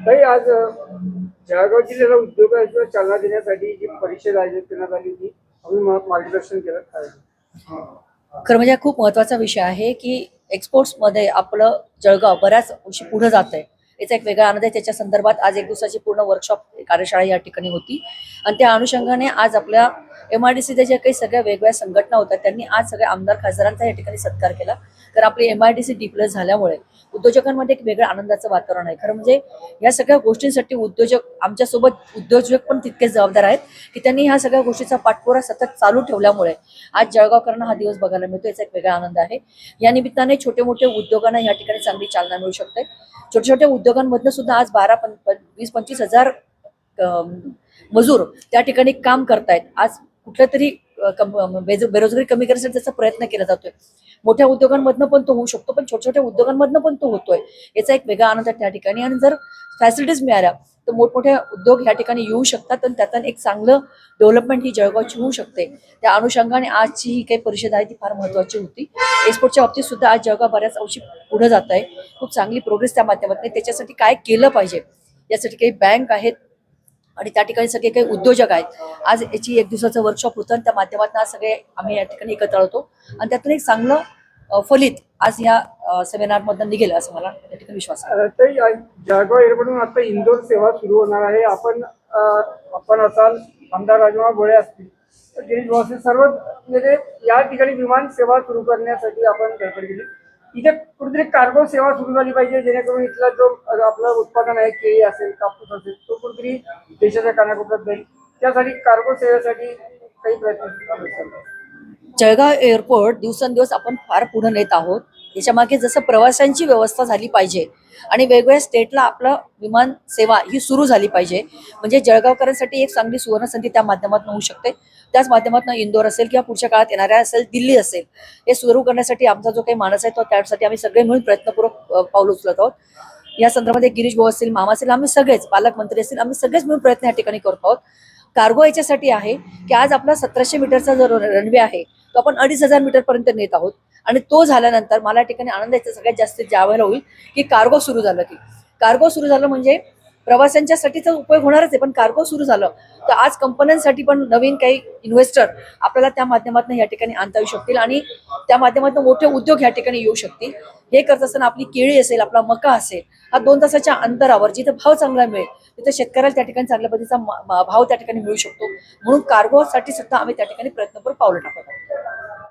ताई आज जळगाव जिल्ह्याला उद्योगाला चालना देण्यासाठी जी परिषद आयोजित करण्यात आली होती, आम्ही मार्गदर्शन केलं काय? खरं म्हणजे हा खूप महत्त्वाचा विषय आहे की एक्सपोर्ट्समध्ये आपलं जळगाव बऱ्याच वर्षी पुढे जात आहे. याचा एक वेगळा आनंद आहे. त्याच्या संदर्भात आज एक दिवसाची पूर्ण वर्कशॉप कार्यशाळा या ठिकाणी होती आणि त्या अनुषंगाने आज आपल्या MIDCच्या ज्या काही सगळ्या वेगवेगळ्या संघटना होत्या त्यांनी आज सगळ्या आमदार खासदारांचा या ठिकाणी सत्कार केला. कारण आपली MIDC डिप्लस झाल्यामुळे उद्योजकांमध्ये एक वेगळं आनंदाचं वातावरण आहे. खरं म्हणजे या सगळ्या गोष्टींसाठी उद्योजक आमच्यासोबत उद्योजक पण तितकेच जबाबदार आहेत की त्यांनी ह्या सगळ्या गोष्टीचा पाठपुरा सतत चालू ठेवल्यामुळे आज जळगावकरांना हा दिवस बघायला मिळतो. याचा एक वेगळा आनंद आहे. या निमित्ताने छोटे मोठे उद्योगांना या ठिकाणी चांगली चालना मिळू शकते. छोट्या छोट्या उद्योगांमधनं सुद्धा आज 20-25 हजार मजूर त्या ठिकाणी काम करतायत. आज कुठल्या तरी बेरोजगारी कमी करण्यासाठी त्याचा प्रयत्न केला जातोय. मोठ्या उद्योगांमधनं पण तो होऊ शकतो, पण छोट्या छोट्या उद्योगांमधनं पण तो होतोय. याचा एक वेगळा आनंद आहे त्या ठिकाणी. आणि जर फॅसिलिटीज मिळाल्या तर मोठमोठ्या उद्योग ह्या ठिकाणी येऊ शकतात आणि त्यातून एक चांगलं डेव्हलपमेंट ही जळगावची होऊ शकते. त्या अनुषंगाने आजची ही काही परिषद आहे ती फार महत्त्वाची होती. एक्सपोर्टच्या बाबतीत सुद्धा आज जळगाव बऱ्याच अंशी पुढे जात आहे. खूप चांगली प्रोग्रेस त्या माध्यमातून. त्याच्यासाठी काय केलं पाहिजे यासाठी काही बँक आहेत आणि त्या ठिकाणी सगळे काही उद्योजक आहेत. आज याची एक दिवसाचं वर्कशॉप होतं आणि त्या माध्यमातून आज सगळे आम्ही या ठिकाणी एकत्र होतो आणि त्यातून एक चांगलं फलित आज या सेमिनार मधून निघेल असं मला या ठिकाणी विश्वास आहे. ताई आज जळगाव एअरपोर्टवरून आता इंदोर सेवा सुरू होणार आहे. आपण असाल, आमदार राजकुमार भोळे असतील, गिरीश भाऊ असतील, सर्व म्हणजे या ठिकाणी विमान सेवा सुरू करण्यासाठी आपण धडपड केली. इथे कुठेतरी कार्गो सेवा सुरू झाली पाहिजे, जेणेकरून इथला जो आपलं उत्पादन आहे, केळी असेल, कापूस असेल, तो कुठेतरी देशाच्या कानाकोपऱ्यात जाईल. त्यासाठी कार्गो सेवेसाठी काही प्रयत्न चालू आहेत. जळगाव एअरपोर्ट दिवसेंदिवस आपण फार पुढे नेत आहोत. याच्यामागे जसं प्रवाशांची व्यवस्था झाली पाहिजे आणि वेगवेगळ्या स्टेटला आपलं विमान सेवा ही सुरू झाली पाहिजे, म्हणजे जळगावकरांसाठी एक चांगली सुवर्णसंधी त्या माध्यमातून होऊ शकते. त्याच माध्यमातून इंदोर असेल किंवा पुढच्या काळात येणाऱ्या असेल दिल्ली असेल, हे सुरू करण्यासाठी आमचा जो काही मानस आहे तो त्यासाठी आम्ही सगळे मिळून प्रयत्नपूर्वक पाऊल उचलत आहोत. या संदर्भात गिरीश भाऊ असतील, मामा असेल, आम्ही सगळेच पालकमंत्री असतील, आम्ही सगळेच मिळून प्रयत्न या ठिकाणी करतो आहोत. कार्गो याच्यासाठी आहे की आज आपला 1700 मीटरचा जो रनवे आहे तो आपण 2500 मीटर पर्यंत नेत आहोत आणि तो झाल्यानंतर मला या ठिकाणी आनंद याचा सगळ्यात जास्त ज्यावेळेला होईल की कार्गो सुरू झालं. की कार्गो सुरू झालं म्हणजे प्रवाशांच्यासाठीचा उपयोग होणारच आहे, पण कार्गो सुरू झालं तर आज कंपन्यांसाठी पण नवीन काही इन्व्हेस्टर आपल्याला त्या माध्यमातून या ठिकाणी आणता येऊ शकतील आणि त्या माध्यमातून मोठे उद्योग या ठिकाणी येऊ शकतील. हे करत असताना आपली केळी असेल, आपला मका असेल, हा 2 तासाच्या अंतरावर जिथे भाव चांगला मिळेल तिथे शेतकऱ्याला त्या ठिकाणी चांगल्या पद्धतीचा भाव त्या ठिकाणी मिळू शकतो. म्हणून कार्गोसाठी सुद्धा आम्ही त्या ठिकाणी प्रयत्नपूर्वक पावलं टाकत आहोत.